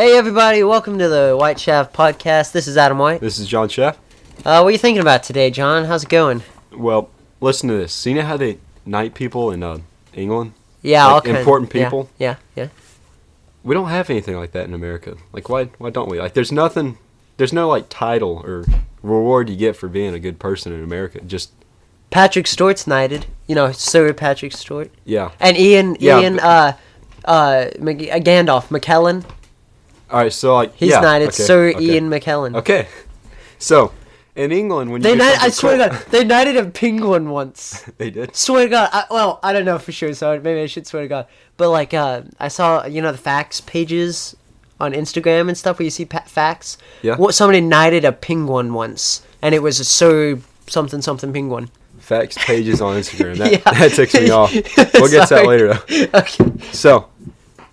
Hey everybody, welcome to the Whiteschaff podcast. This is Adam White. This is John Schaff. What are you thinking about today, John? How's it going? Well, listen to this. So you know how they knight people in England? Yeah, like all kinds. Important people? Yeah. We don't have anything like that in America. Like, why don't we? Like, there's no, like, title or reward you get for being a good person in America. Just... Patrick Stewart's knighted. You know, Sir Patrick Stewart. Yeah. And Gandalf, McKellen. All right, so, like, He's knighted. Okay, Sir okay. Ian McKellen. Okay. So, in England, when you I swear to God, they knighted a penguin once. They did? Swear to God. I don't know for sure, so maybe I should swear to God. But, like, I saw, the facts pages on Instagram and stuff where you see facts. Yeah. Somebody knighted a penguin once, and it was a Sir something penguin. Facts pages on Instagram. That, Yeah. that ticks me off. We'll get to that later, though. Okay. So,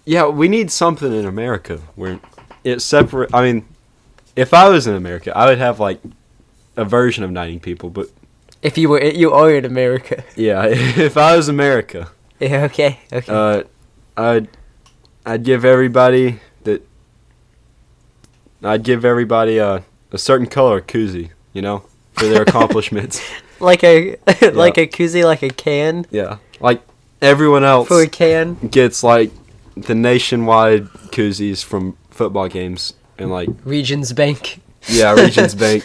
yeah, we need something in America where it's separate. I mean, if I was in America, I would have, like, a version of knighting people, but... If you are in America. Yeah, if I was America... Yeah, okay. I'd give everybody a certain color koozie, for their accomplishments. Like a koozie, like a can? Yeah. Like, everyone else For a can? gets, like, the nationwide koozies from football games and, like... Regions Bank. Yeah, Regions Bank.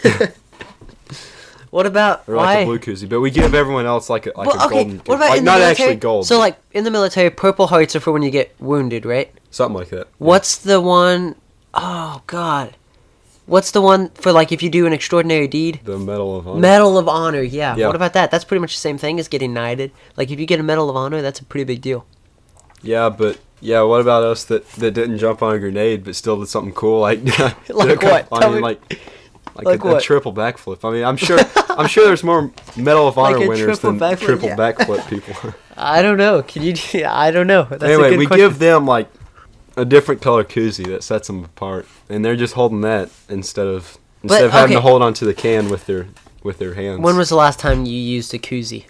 What about Or like a blue koozie, but we give everyone else like a golden. What about like in the not military? actually gold. So like in the military, purple hearts are for when you get wounded, right? Something like that. What's the one? Oh God, what's the one for like if you do an extraordinary deed? The Medal of Honor. Medal of Honor, yeah. Yeah. What about that? That's pretty much the same thing as getting knighted. Like if you get a Medal of Honor, that's a pretty big deal. Yeah, but what about us that didn't jump on a grenade but still did something cool like Like what? I mean, like a triple backflip. I mean, I'm sure there's more Medal of Honor Like a winners triple than backflip, triple yeah. backflip people. I don't know. I don't know. That's a Anyway, good we question. give them like a different color koozie that sets them apart, and they're just holding that instead of having to hold onto the can with their hands. When was the last time you used a koozie?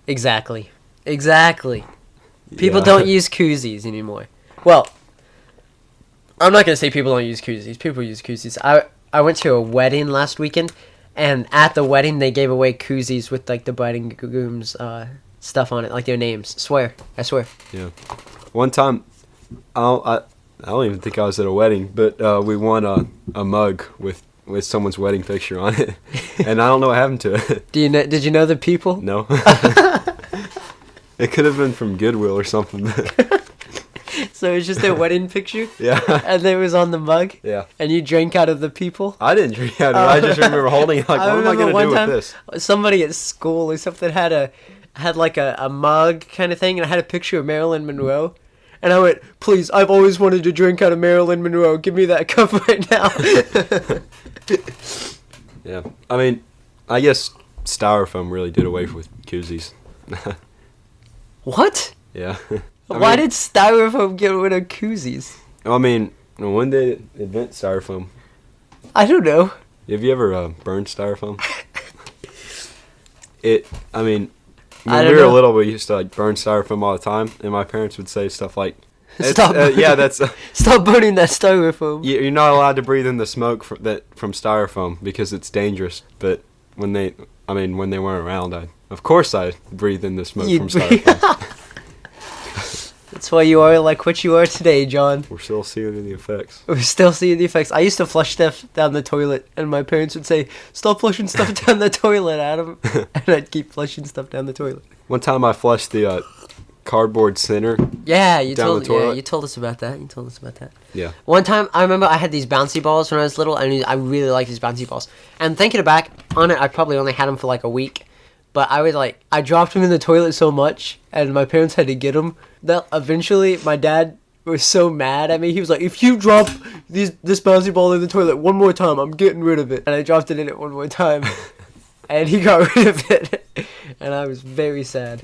Exactly. People Yeah. don't use koozies anymore. Well, I'm not gonna say people don't use koozies. People use koozies. I went to a wedding last weekend, and at the wedding they gave away koozies with like the bride and groom's stuff on it, like their names. I swear. Yeah. One time, I don't even think I was at a wedding, but we won a mug with someone's wedding picture on it, and I don't know what happened to it. Did you know the people? No. It could have been from Goodwill or something. So it was just their wedding picture, Yeah. and it was on the mug. Yeah. And you drank out of the people. I didn't drink out of it. I just remember holding it like, what am I remember going to one do with time, this? Somebody at school or something had like a mug kind of thing, and I had a picture of Marilyn Monroe. And I went, please, I've always wanted to drink out of Marilyn Monroe. Give me that cup right now. Yeah. I mean, I guess Styrofoam really did away with koozies. What? Yeah. Why did Styrofoam get rid of koozies? I mean, when did it invent Styrofoam? I don't know. Have you ever burned Styrofoam? When I we don't were know. little, we used to like burn Styrofoam all the time, and my parents would say stuff like, Stop. yeah, that's... Stop burning that Styrofoam. You're not allowed to breathe in the smoke from Styrofoam because it's dangerous, but when they weren't around, of course I breathe in the smoke from Styrofoam. That's why you are like what you are today, John. We're still seeing the effects. We're still seeing the effects. I used to flush stuff down the toilet, and my parents would say, stop flushing stuff down the toilet, Adam. And I'd keep flushing stuff down the toilet. One time I flushed the cardboard center. Yeah, you down told the toilet. Yeah, you told us about that. Yeah. One time, I remember I had these bouncy balls when I was little, and I really liked these bouncy balls. And thinking back on it, I probably only had them for like a week. But I dropped them in the toilet so much, and my parents had to get them, that eventually my dad was so mad at me. He was like, if you drop this bouncy ball in the toilet one more time, I'm getting rid of it. And I dropped it in it one more time, and he got rid of it. And I was very sad.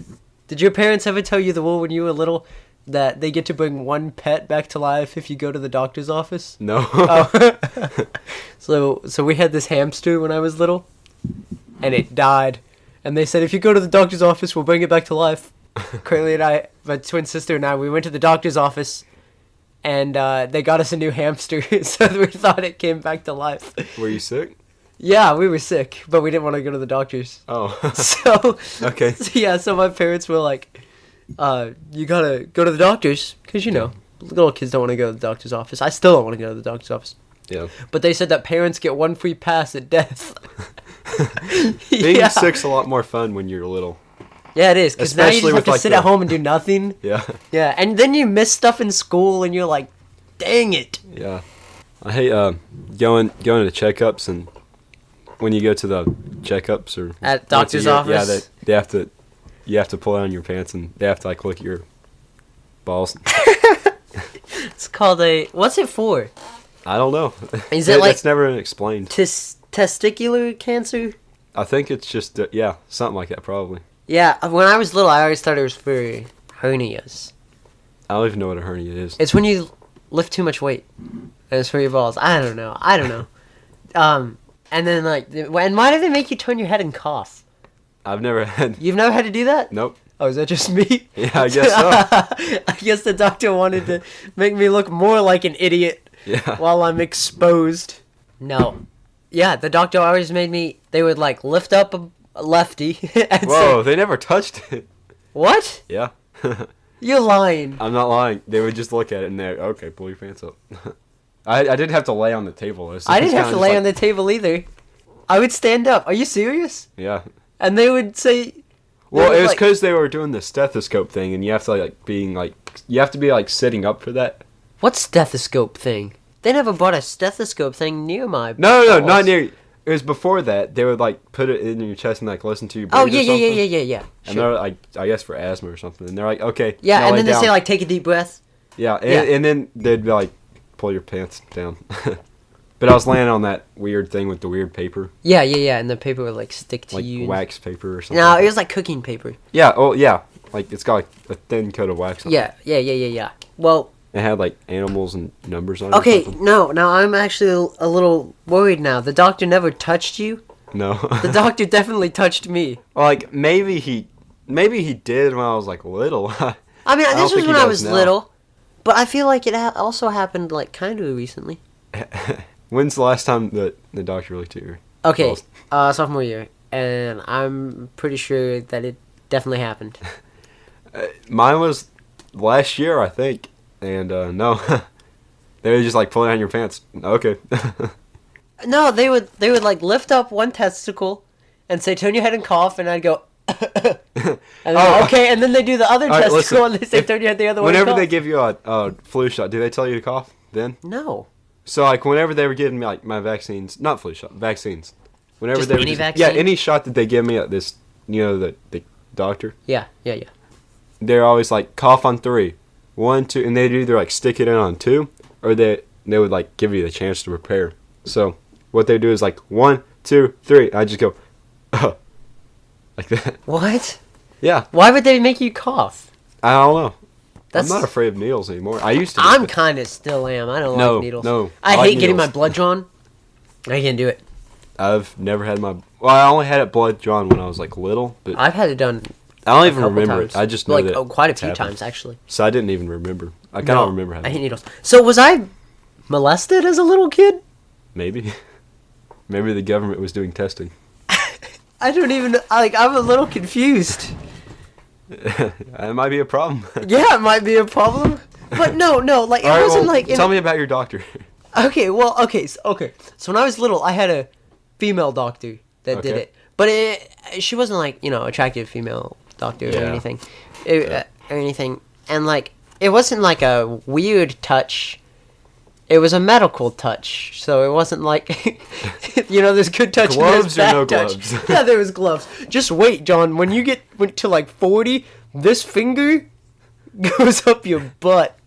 Did your parents ever tell you the rule when you were little that they get to bring one pet back to life if you go to the doctor's office? No. Oh. So we had this hamster when I was little, and it died. And they said, if you go to the doctor's office, we'll bring it back to life. Curly and I, my twin sister and I, we went to the doctor's office, and they got us a new hamster, so we thought it came back to life. Were you sick? Yeah, we were sick, but we didn't want to go to the doctors. Oh. So Okay. so my parents were like, you gotta go to the doctors, because, you know, little kids don't want to go to the doctor's office. I still don't want to go to the doctor's office. Yeah. But they said that parents get one free pass at death. Being sick's a lot more fun when you're little. Yeah, it is, because now you Especially just have with, to like, sit the- at home and do nothing. Yeah. Yeah, and then you miss stuff in school, and you're like, dang it. Yeah. I hate going to checkups, and when you go to the checkups or At once a doctor's year, office? Yeah, they have to. You have to pull down your pants, and they have to like look at your balls. It's called what's it for? I don't know. Is it like That's never explained. testicular cancer? I think it's just something like that probably. Yeah, when I was little, I always thought it was for hernias. I don't even know what a hernia is. It's when you lift too much weight, and it's for your balls. I don't know. And then like, and why do they make you turn your head and cough? I've never had. You've never had to do that? Nope. Oh, is that just me? Yeah, I guess so. I guess the doctor wanted to make me look more like an idiot Yeah. while I'm exposed. No. Yeah, the doctor always made me, they would like lift up a lefty and Whoa, say, they never touched it. what? Yeah. You're lying. I'm not lying. They would just look at it and they're okay. Pull your pants up. I didn't have to lay on the table. I didn't have to lay on the table either. I would stand up. Are you serious? Yeah. And they would say... Well, would, it was like- because they were doing the stethoscope thing, and you have to you have to be like sitting up for that. What stethoscope thing? They never brought a stethoscope thing near my No, balls. not near. It was before that. They would like put it in your chest and like listen to you breathe. Oh, or yeah. something. Sure. And they're like, I guess for asthma or something. And they're like, okay. Yeah, now and lay then they down. say like, take a deep breath. Yeah, Yeah. and then they'd be like, pull your pants down. But I was laying on that weird thing with the weird paper, Yeah, and the paper would like stick to like you. wax paper or something. No, it was like cooking paper. Yeah. Oh, yeah. Like it's got like a thin coat of wax on it. Yeah. Well, It had like animals and numbers on it. or okay, something. no, now I'm actually a little worried now. The doctor never touched you? No. The doctor definitely touched me. Well, like maybe he did when I was like little. I mean, I don't this was think he when I does was now. little, but I feel like it also happened like kind of recently. When's the last time the doctor looked at your Okay, balls? sophomore year, and I'm pretty sure that it definitely happened. Mine was last year, I think, and no, they were just like pulling down your pants. Okay. No, they would like lift up one testicle and say, "Turn your head and cough," and I'd go, and then, Oh. okay, and then they do the other All right, testicle listen, and they say, "Turn your head the other way." and Whenever they cough." give you a flu shot, do they tell you to cough then? No. So like whenever they were giving me like my vaccines, not flu shot, vaccines. Whenever Just they were any yeah, vaccine? any shot that they give me at this, the doctor, Yeah. they're always like cough on 3, 1, 2, and they'd either like stick it in on 2, or they would like give you the chance to prepare. So what they do is like 1, 2, 3. I just go, like that. What? Yeah, Why would they make you cough? I don't know. That's- I'm not afraid of needles anymore. I used to. I'm but- kind of still am. I don't No, like needles. no, I I like hate getting my needles. blood drawn. I can't do it. I've never had my. Well, I only had it blood drawn when I was like little, but I've had it done. I don't a even couple remember times. it. I just know like that quite a it's few happened. times actually. So I didn't even remember. I kind No, of remember I having hate needles. So was I molested as a little kid? maybe. Maybe the government was doing testing. I don't even like. I'm a little confused. That might be a problem. Yeah, it might be a problem. But no, like it All right, wasn't well, like. tell me about your doctor. Okay, okay. So when I was little, I had a female doctor that did Okay. it, but she wasn't like attractive female doctor or Yeah. anything, Yeah. or anything, and like it wasn't like a weird touch. It was a medical touch, so it wasn't like there's good touch and Gloves there's or bad no touch. gloves? Yeah, there was gloves. Just wait, John. When you went to like 40, this finger goes up your butt.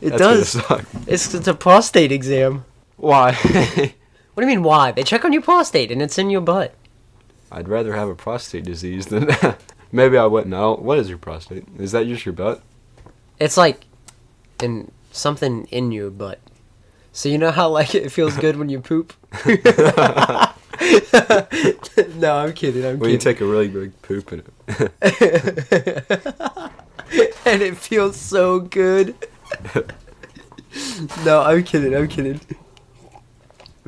It That's does. gonna suck. It's a prostate exam. Why? What do you mean, why? They check on your prostate and it's in your butt. I'd rather have a prostate disease than. Maybe I wouldn't. What is your prostate? Is that just your butt? It's like something in your butt. So you know how like it feels good when you poop? No, I'm kidding. Well, you take a really big poop in it. And it feels so good. No, I'm kidding. I'm kidding.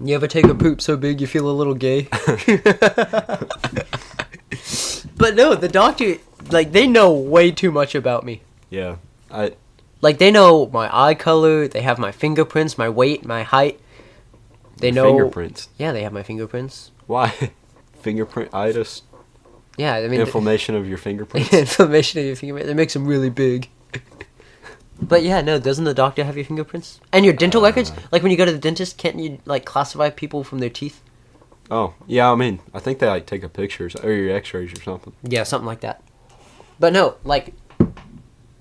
You ever take a poop so big you feel a little gay? But no, the doctor, like, they know way too much about me. Yeah. Like, they know my eye color, they have my fingerprints, my weight, my height. They know... Fingerprints? Yeah, they have my fingerprints. Why? Fingerprint-itis? Yeah, I mean... Inflammation of your fingerprints? Inflammation of your fingerprints. It makes them really big. But yeah, no, doesn't the doctor have your fingerprints? And your dental records? Like, when you go to the dentist, can't you, like, classify people from their teeth? Oh, yeah, I mean, I think they, like, take a picture or your x-rays or something. Yeah, something like that. But no, like,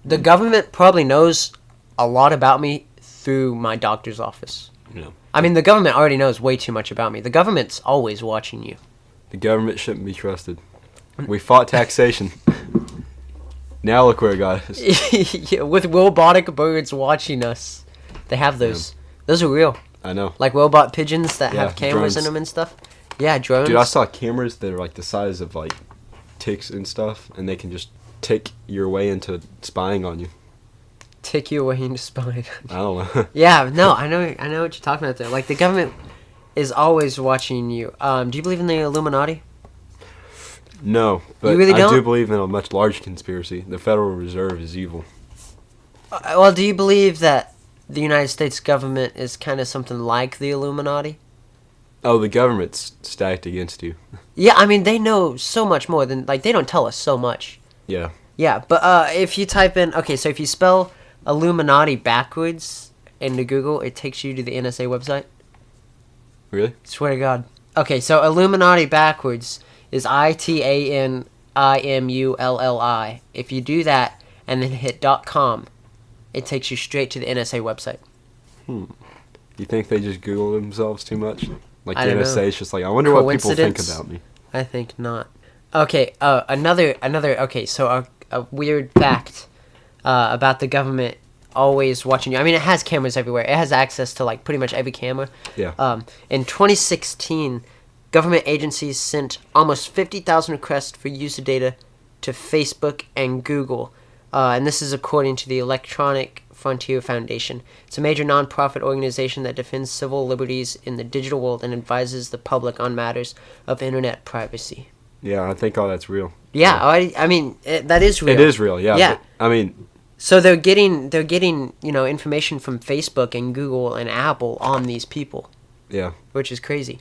the government probably knows a lot about me through my doctor's office. Yeah. I mean, the government already knows way too much about me. The government's always watching you. The government shouldn't be trusted. We fought taxation. Now look where it got us. Yeah, with robotic birds watching us. They have those. Yeah. Those are real. I know. Like robot pigeons that have cameras drones. in them and stuff. Yeah, drones. Dude, I saw cameras that are like the size of like ticks and stuff, and they can just tick your way into spying on you. Tick you away into spying. I don't know. Yeah, no, I know what you're talking about there. Like, the government is always watching you. Do you believe in the Illuminati? No, but you really don't? I do believe in a much larger conspiracy. The Federal Reserve is evil. Well, do you believe that the United States government is kind of something like the Illuminati? Oh, the government's stacked against you. Yeah, I mean, they know so much more than, like, they don't tell us so much. Yeah. Yeah, but if you type in, okay, so if you spell Illuminati backwards into Google, it takes you to the NSA website. Really? Swear to God. Okay, so Illuminati backwards is ITANIMULLI. If you do that and then hit .com, it takes you straight to the NSA website. You think they just Google themselves too much? Like the NSA is just like, I wonder what people think about me. I think not. Okay, another. Okay, so a weird fact about the government always watching you. I mean, it has cameras everywhere. It has access to like pretty much every camera. Yeah. In 2016, government agencies sent almost 50,000 requests for user data to Facebook and Google, and this is according to the Electronic Frontier Foundation. It's a major nonprofit organization that defends civil liberties in the digital world and advises the public on matters of internet privacy. Yeah, I think all that's real. Yeah, I mean, that is real. It is real, yeah. Yeah. But, I mean... So they're getting information from Facebook and Google and Apple on these people. Yeah. Which is crazy.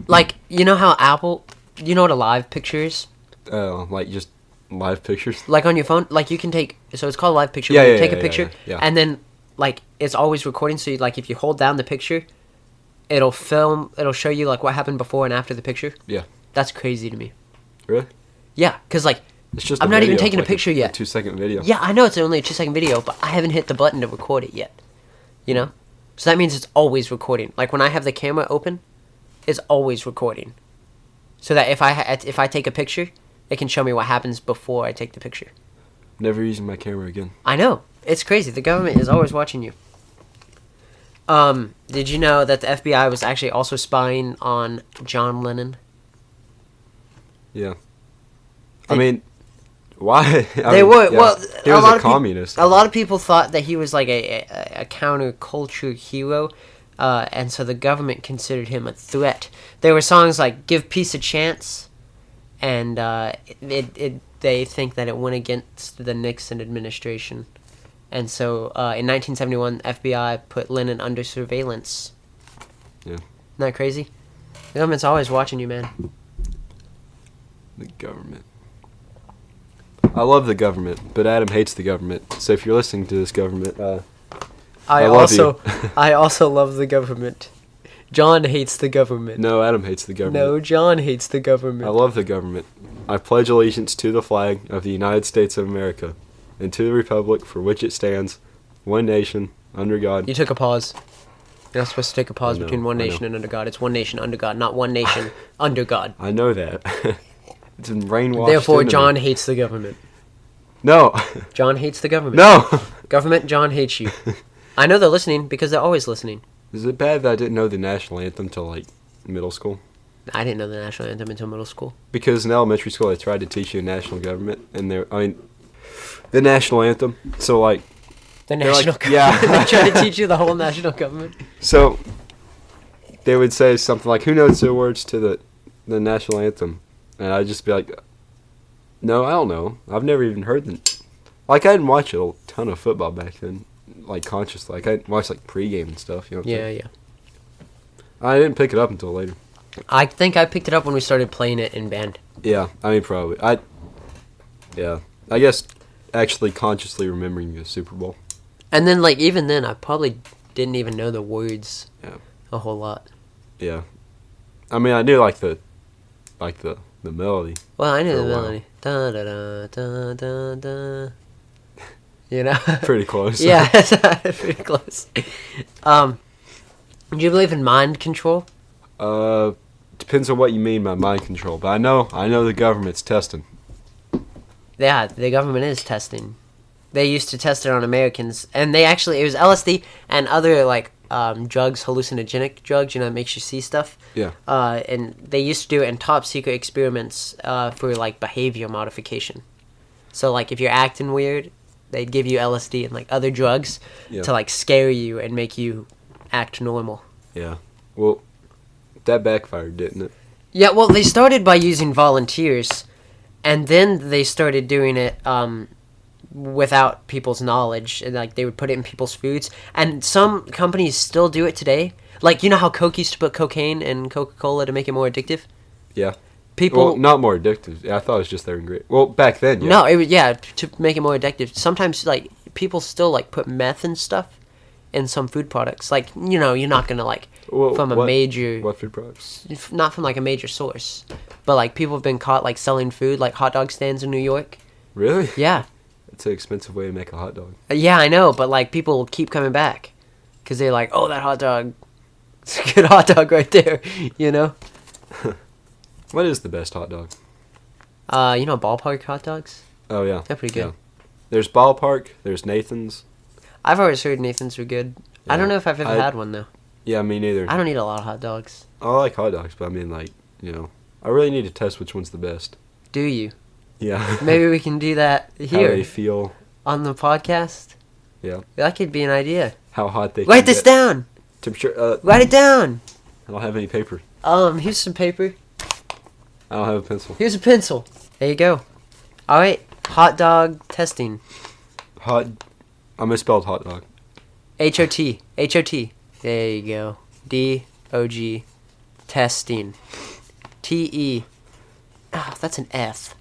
Like, you know how Apple... You know what a live picture is? Like just live pictures? Like on your phone? Like you can take... So it's called live picture. Yeah, you yeah, take yeah, a picture, yeah. and then, like, it's always recording. So, like, if you hold down the picture, it'll show you, like, what happened before and after the picture. Yeah. That's crazy to me. Really? Yeah, because, like, it's just I'm not even taking a picture yet. A 2-second video. Yeah, I know it's only a 2-second video, but I haven't hit the button to record it yet. You know? So that means it's always recording. Like, when I have the camera open, it's always recording. So that if I take a picture, it can show me what happens before I take the picture. Never using my camera again. I know. It's crazy. The government is always watching you. Did you know that the FBI was actually also spying on John Lennon? Yeah. I mean, why? They were. Well, he was a communist. A lot of people thought that he was like a counterculture hero, and so the government considered him a threat. There were songs like "Give Peace a Chance," and they think that it went against the Nixon administration, and so in 1971, FBI put Lennon under surveillance. Yeah. Isn't that crazy? The government's always watching you, man. The government. I love the government, but Adam hates the government. So if you're listening to this government, I love you. I also love the government. John hates the government. No, Adam hates the government. No, John hates the government. I love the government. I pledge allegiance to the flag of the United States of America and to the republic for which it stands, one nation, under God. You took a pause. You're not supposed to take a pause between one nation and under God. It's one nation under God, not one nation under God. I know that. It's been brainwashed. Therefore, John hates the government. No. John hates the government. No. Government, John hates you. I know they're listening because they're always listening. Is it bad that I didn't know the national anthem till like middle school? I didn't know the national anthem until middle school. Because in elementary school, they tried to teach you national government, and the national anthem. So like, The They're like, national government. yeah. They try to teach you the whole national government. so they would say something like, "Who knows the words to the national anthem?" And I'd just be like, "No, I don't know. I've never even heard them." Like I didn't watch a ton of football back then, like consciously. Like I didn't watch like pregame and stuff. You know what I'm Yeah, saying? yeah. I didn't pick it up until later. I think I picked it up when we started playing it in band. Yeah, I mean probably. Yeah, I guess actually consciously remembering the Super Bowl. And then, like, even then, I probably didn't even know the words Yeah. a whole lot. Yeah, I mean I knew like the melody. Well, I knew For the a while. melody. Da da da da da da. You know? Pretty close. Yeah, pretty close. Do you believe in mind control? Depends on what you mean by mind control, but I know the government's testing. Yeah, the government is testing. They used to test it on Americans, and it was LSD and other, like, drugs, hallucinogenic drugs, that makes you see stuff. Yeah. And they used to do it in top secret experiments for, like, behavior modification. So, like, if you're acting weird, they'd give you LSD and, like, other drugs to, like, scare you and make you act normal. Yeah. Well, that backfired, didn't it? Yeah, well, they started by using volunteers, and then they started doing it without people's knowledge, and like they would put it in people's foods. And some companies still do it today. Like, you know how Coke used to put cocaine in Coca-Cola to make it more addictive? Yeah. People Well, not more addictive. Yeah, I thought it was just their ingredient. Well, back then, yeah. No, it was to make it more addictive. Sometimes like people still like put meth and stuff in some food products. Like, you're not gonna like Well, from a what- major What food products? not from like a major source. But like people have been caught like selling food, like hot dog stands in New York. Really? Yeah. It's an expensive way to make a hot dog. Yeah, I know, but like people keep coming back because they're like, "Oh, that hot dog, it's a good hot dog right there," What is the best hot dog? Ballpark hot dogs. Oh, yeah. They're pretty good. Yeah. There's Ballpark. There's Nathan's. I've always heard Nathan's were good. I don't Yeah. know if I've ever had one though. Yeah, me neither. I don't eat a lot of hot dogs. I like hot dogs, but I mean, like, I really need to test which one's the best. Do you? Yeah. Maybe we can do that How here they feel. on the podcast. Yeah. That could be an idea. How hot they Write can this get. down. Temperature. Write it down. I don't have any paper. Here's some paper. I don't have a pencil. Here's a pencil. There you go. All right. Hot dog testing. I misspelled hot dog. H-O-T. H-O-T. There you go. D-O-G. Testing. T-E. Oh, that's an F.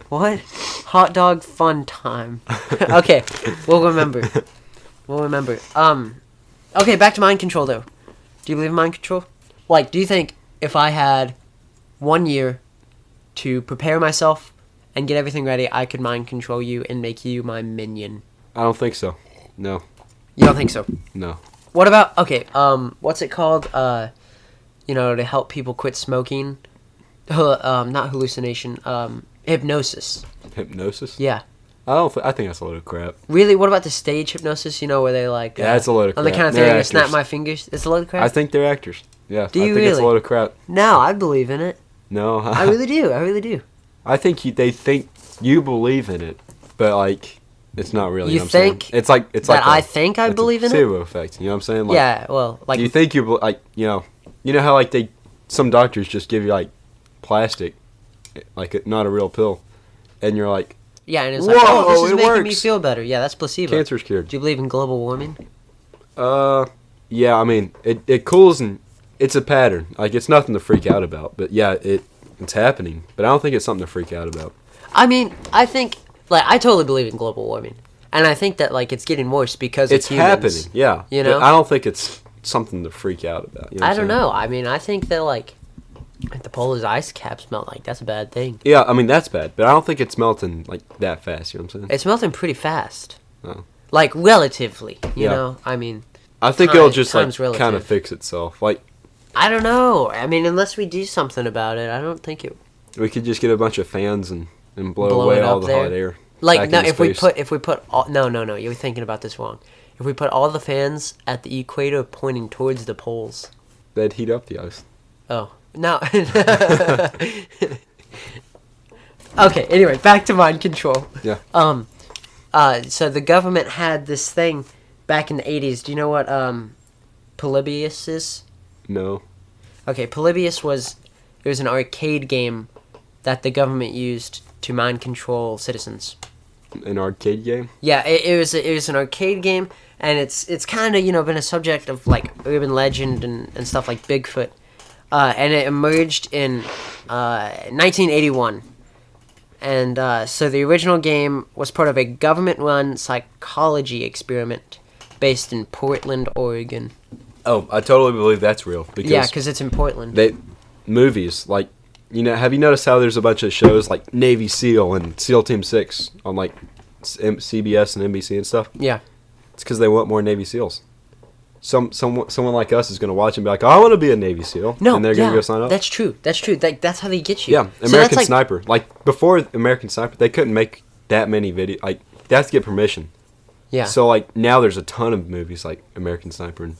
What? Hot dog fun time. Okay. We'll remember. Okay, back to mind control, though. Do you believe in mind control? Like, do you think if I had 1 year to prepare myself and get everything ready, I could mind control you and make you my minion? I don't think so. No. You don't think so? No. What about, okay, what's it called? To help people quit smoking? Not hallucination, hypnosis. Hypnosis? Yeah. I think that's a load of crap. Really? What about the stage hypnosis, where they like... Yeah, it's a load of on the crap. count of They're three, I'm gonna snap actors. my fingers. It's a load of crap? I think they're actors. Yeah. Do you I think it's a really? load of crap. No, I believe in it. No. I really do. I really do. I think they think you believe in it, but like it's not really. You know what I'm saying? think it's like I think I it's a believe in it? placebo effect. You know what I'm saying? Like, Yeah, well, like... you think you know how like some doctors just give you like plastic, like not a real pill, and you're like Yeah, and it's like, Whoa, this is it making me works. feel better. Yeah, that's placebo. cancer's cured. Do you believe in global warming? Yeah, I mean it cools and it's a pattern. Like it's nothing to freak out about, but yeah, it's happening. But I don't think it's something to freak out about. I mean, I think... Like, I totally believe in global warming. And I think that, like, it's getting worse because It's of humans. happening. Yeah, You But know? I don't think it's something to freak out about. You know what I I'm don't saying? know. I mean, I think that, like, if the polar ice caps melt, like, that's a bad thing. Yeah, I mean that's bad, but I don't think it's melting like that fast. You know what I'm saying? It's melting pretty fast. Oh. Like, relatively, you Yeah. know? I mean, I think it'll time- just like time's kind of relative. fix itself. Like I don't know. I mean, unless we do something about it, I don't think it... we could just get a bunch of fans and blow Blow away it all up the there. hot air. Like, back no, into space. if we put all... No, you're thinking about this wrong. If we put all the fans at the equator pointing towards the poles... They'd heat up the ice. Oh. No. Okay, anyway, back to mind control. Yeah. So the government had this thing back in the 80s. Do you know what Polybius is? No. Okay, Polybius was an arcade game that the government used to mind control citizens. An arcade game? Yeah, it was an arcade game, and it's kind of been a subject of like urban legend and stuff like Bigfoot, and it emerged in 1981, and so the original game was part of a government-run psychology experiment based in Portland, Oregon. Oh, I totally believe that's real. Yeah, because it's in Portland. Movies, like, have you noticed how there's a bunch of shows like Navy SEAL and SEAL Team 6 on like CBS and NBC and stuff? Yeah. It's because they want more Navy SEALs. Someone like us is going to watch and be like, oh, I want to be a Navy SEAL. No, and they're going to go sign up. That's true. That's how they get you. Yeah, American Sniper. Like, before American Sniper, they couldn't make that many videos. Like, they have to get permission. Yeah. So, like, now there's a ton of movies like American Sniper, and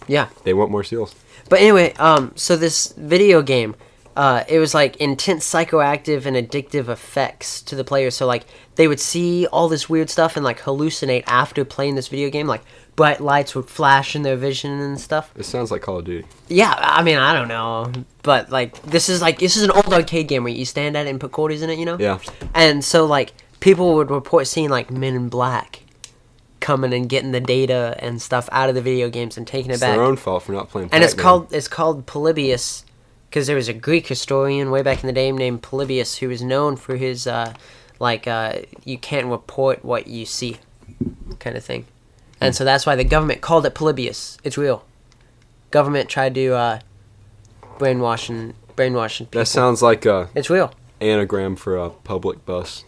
yeah, they want more SEALs. But anyway, so this video game, it was like intense psychoactive and addictive effects to the players. So like they would see all this weird stuff and like hallucinate after playing this video game. Like bright lights would flash in their vision and stuff. It sounds like Call of Duty. Yeah, I mean I don't know, but like this is an old arcade game where you stand at it and put quarters in it, Yeah. And so like people would report seeing like Men in Black coming and getting the data and stuff out of the video games and taking it back. It's their own fault for not playing And Pac-Man. it's called Polybius because there was a Greek historian way back in the day named Polybius who was known for his you can't report what you see kind of thing. And so that's why the government called it Polybius. It's real. Government tried to brainwashing people. That sounds like a It's real. anagram for a public bus.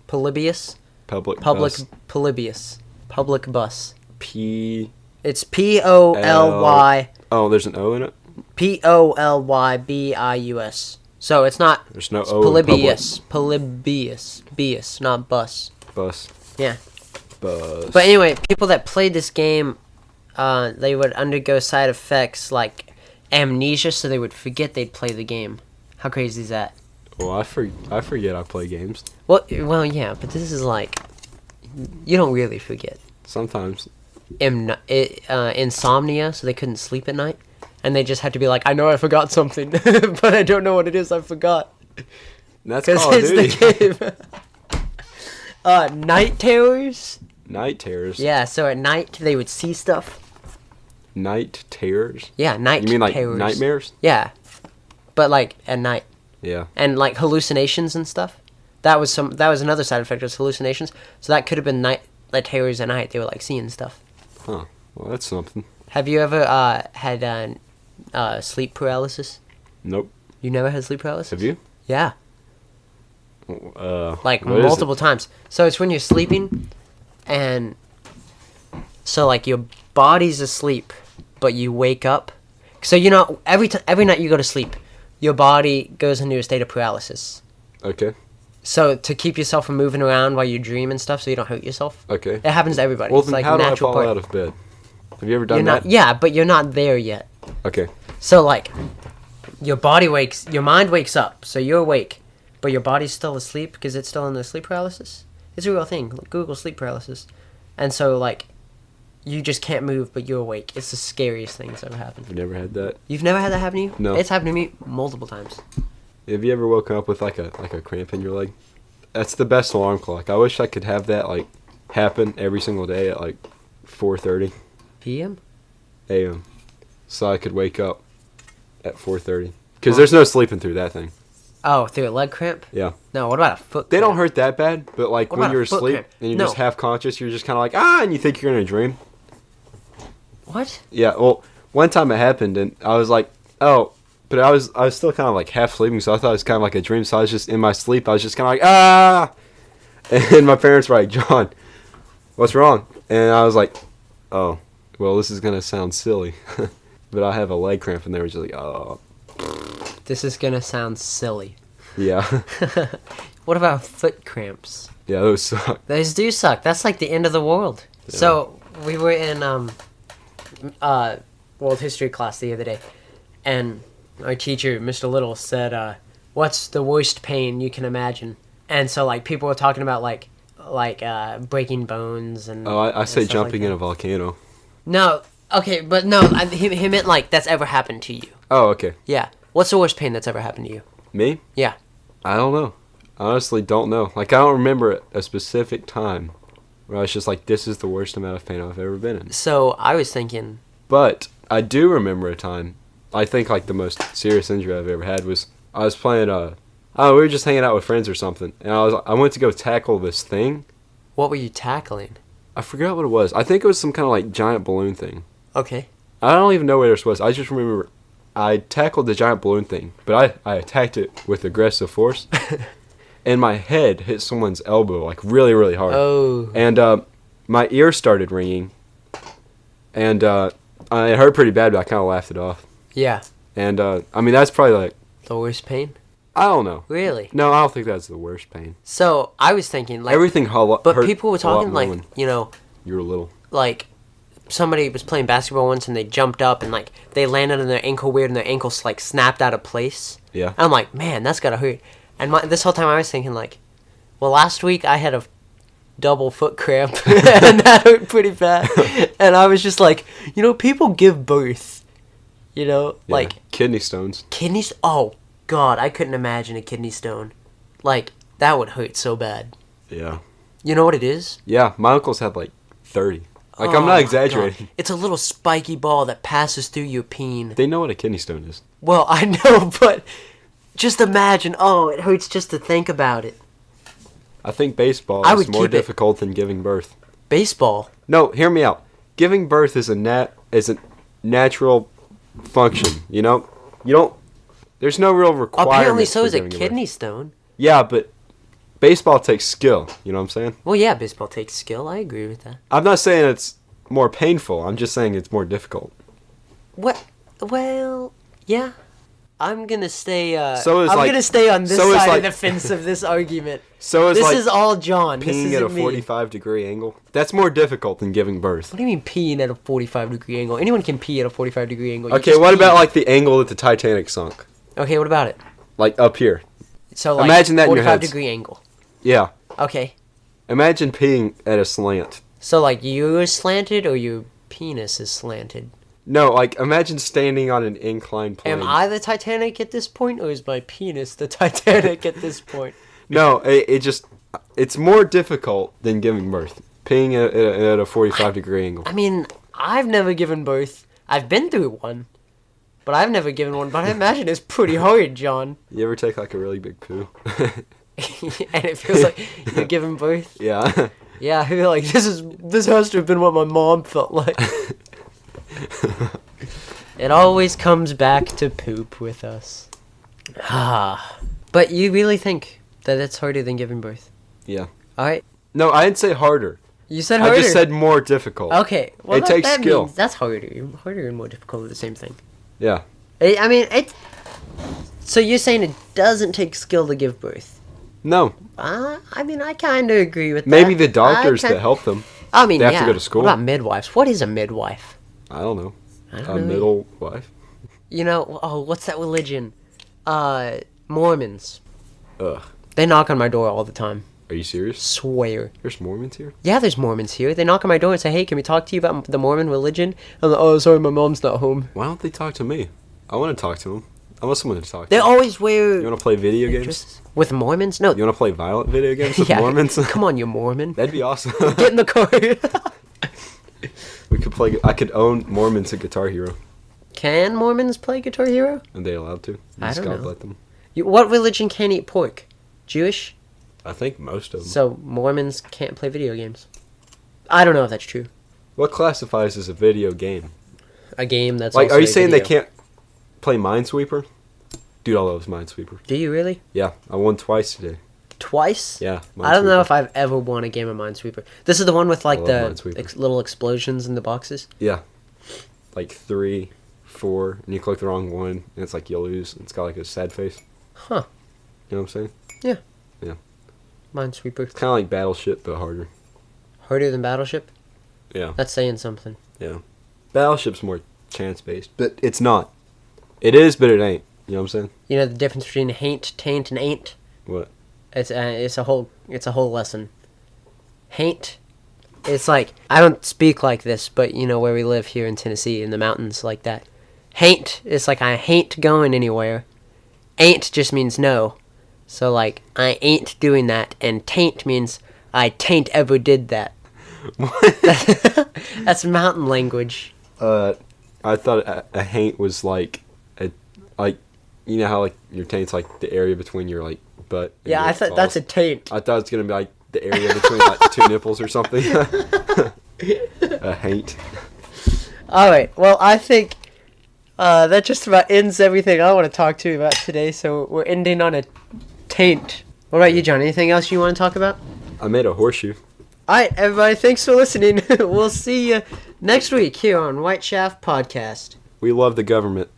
Polybius? Public Bus. bus. Public bus. P. It's Poly. Oh, there's an O in it? Polybius. So it's not. There's no It's O in Polybius. Polybius. Bius, not bus. Bus. Yeah. Bus. But anyway, people that played this game, they would undergo side effects like amnesia, so they would forget they'd play the game. How crazy is that? Well, I forget I play games. Well, yeah, but this is like, you don't really forget. Sometimes. Insomnia, so they couldn't sleep at night, and they just had to be like, I know I forgot something, but I don't know what it is I forgot. That's Call of Duty. It's the game. Night terrors. Night terrors. Yeah, so at night they would see stuff. Night terrors? Yeah, night terrors. You mean like nightmares? Yeah, but like at night. Yeah. And like hallucinations and stuff. That was another side effect, was hallucinations. So that could have been night terrors at night. They were like seeing stuff. Huh. Well, that's something. Have you ever had sleep paralysis? Nope. You never had sleep paralysis? Have you? Yeah. Like what is multiple times. So it's when you're sleeping, and so like your body's asleep, but you wake up. So every night you go to sleep, your body goes into a state of paralysis. Okay. So to keep yourself from moving around while you dream and stuff, so you don't hurt yourself. Okay. It happens to everybody. Well, it's then like how do I natural fall part. out of bed? Have you ever done You're that? not, yeah, but you're not there yet. Okay. So like, your mind wakes up, so you're awake, but your body's still asleep because it's still in the sleep paralysis. It's a real thing. Google sleep paralysis, and so like, you just can't move, but you're awake. It's the scariest thing that's ever happened. I've never had that. You've never had that happen to you? No. It's happened to me multiple times. Have you ever woken up with like a cramp in your leg? That's the best alarm clock. I wish I could have that like happen every single day at like 4:30 PM? a.m. so I could wake up at 4:30. Because there's no sleeping through that thing. Oh, through a leg cramp? Yeah. No, what about a foot They cramp? don't hurt that bad, but like What when about you're a foot asleep cramp? and you're No. just half conscious, you're just kind of like, and you think you're in a dream. What? Yeah, well, one time it happened and I was like, oh, but I was still kind of like half sleeping, so I thought it was kind of like a dream, so I was just in my sleep, I was just kind of like, and my parents were like, John, what's wrong? And I was like, oh, well, this is going to sound silly, but I have a leg cramp, and they were just like, oh. This is gonna sound silly. Yeah. What about foot cramps? Yeah, those suck. Those do suck. That's like the end of the world. Yeah. So we were in world history class the other day, and our teacher, Mr. Little, said, "What's the worst pain you can imagine?" And so like people were talking about like like breaking bones and. Oh, I and say stuff jumping like in that. a volcano. No, okay, but no, he meant like that's ever happened to you. Oh, okay. Yeah. What's the worst pain that's ever happened to you? Me? Yeah. I don't know. I honestly don't know. Like, I don't remember a specific time where I was just like, this is the worst amount of pain I've ever been in. So I was thinking. But I do remember a time, I think like the most serious injury I've ever had was I was playing, we were just hanging out with friends or something, and I went to go tackle this thing. What were you tackling? I forgot what it was. I think it was some kind of like giant balloon thing. Okay. I don't even know where this was. I just remember I tackled the giant balloon thing, but I attacked it with aggressive force. And my head hit someone's elbow, like really, really hard. Oh. And my ear started ringing. And it hurt pretty bad, but I kind of laughed it off. Yeah. And I mean, that's probably like, The worst pain? I don't know. Really? No, I don't think that's the worst pain. So I was thinking like. Everything But hurt people were a lot talking more like when you were little. like somebody was playing basketball once and they jumped up and like they landed on their ankle weird and their ankles like snapped out of place. Yeah. And I'm like, man, that's gotta hurt. And this whole time I was thinking like, well, last week I had a double foot cramp and that hurt pretty bad. And I was just like, people give birth, Yeah. like Kidney stones. kidneys. Oh God, I couldn't imagine a kidney stone. Like that would hurt so bad. Yeah. You know what it is? Yeah, my uncle's had like 30. Like, Oh I'm my not God. exaggerating. It's a little spiky ball that passes through your peen. They know what a kidney stone is. Well, I know, but just imagine. Oh, it hurts just to think about it. I think baseball I is would more keep it. difficult than giving birth. Baseball. No, hear me out. Giving birth is a natural function, You don't there's no real requirement. Apparently, so for is a giving birth. kidney stone. Yeah, but baseball takes skill, you know what I'm saying? Well, yeah, baseball takes skill. I agree with that. I'm not saying it's more painful. I'm just saying it's more difficult. What? Well, yeah. I'm gonna stay. So is, I'm like- gonna stay on this so is, side like- of the fence of this argument. So it's This like is all John. This peeing isn't at a me. 45-degree angle. That's more difficult than giving birth. What do you mean peeing at a 45-degree angle? Anyone can pee at a 45-degree angle. You Okay, just what pee. about like the angle that the Titanic sunk? Okay, what about it? Like up here. So like Imagine that in your heads. 45-degree angle. Yeah. Okay. Imagine peeing at a slant. So like you are slanted or your penis is slanted? No, like imagine standing on an inclined plane. Am I the Titanic at this point, or is my penis the Titanic at this point? No, it's more difficult than giving birth. Peeing at a 45-degree angle. I mean, I've never given birth. I've been through one, but I've never given one. But I imagine it's pretty hard, John. You ever take like a really big poo? And it feels like you're giving birth. Yeah. Yeah, I feel like this has to have been what my mom felt like. It always comes back to poop with us. Ah, but you really think that it's harder than giving birth? Yeah. All right, No, I didn't say harder. you said harder. I just said more difficult. Okay, well It takes that skill. means that's harder. Harder and more difficult are the same thing. Yeah. I mean, it's. So you're saying it doesn't take skill to give birth? No. I mean, I kind of agree with that. Maybe the doctors that help them. I mean, they have yeah. to go to school. What about midwives? What is a midwife? I don't know. I A don't know. middle wife? What's that religion? Mormons. Ugh. They knock on my door all the time. Are you serious? Swear. There's Mormons here? Yeah, there's Mormons here. They knock on my door and say, "Hey, can we talk to you about the Mormon religion?" I'm like, "Oh, sorry, my mom's not home." Why don't they talk to me? I want to talk to them. I want someone to talk to. They always wear. You want to play video games? dresses. With Mormons? No. You want to play violent video games with Yeah, Mormons? Come on, you Mormon. That'd be awesome. Get in the car. We could play. I could own Mormons at Guitar Hero. Can Mormons play Guitar Hero? Are they allowed to? I Does don't God know. let them? What religion can't eat pork? Jewish? I think most of them. So Mormons can't play video games. I don't know if that's true. What classifies as a video game? A game that's Like, also are you a saying video. they can't play Minesweeper? Dude, I love Minesweeper. Do you really? Yeah, I won twice today. Twice? Yeah. I don't know Minesweeper. if I've ever won a game of Minesweeper. This is the one with like love the Minesweeper. little explosions in the boxes. Yeah. Like 3, 4, and you click the wrong one, and it's like you lose. It's got like a sad face. Huh. You know what I'm saying? Minesweeper. It's kind of like Battleship, but harder. Harder than Battleship? Yeah. That's saying something. Yeah. Battleship's more chance-based, but it's not. It is, but it ain't. You know what I'm saying? You know the difference between haint, taint, and ain't? What? It's a whole lesson. Haint. It's like, I don't speak like this, but you know, where we live here in Tennessee, in the mountains like that. Haint, it's like I hain't going anywhere. Ain't just means no. So like, I ain't doing that. And taint means I tain't ever did that. That's mountain language. I thought a haint was like you know how like your taint's like the area between your like butt. And Yeah, your I thought balls? that's a taint. I thought it's gonna be like the area between like two nipples or something. A haint. Alright, well, I think that just about ends everything I want to talk to you about today, so we're ending on a taint. What about you, John? Anything else you want to talk about? I made a horseshoe. Alright, everybody, thanks for listening. We'll see you next week here on Whiteschaff Podcast. We love the government.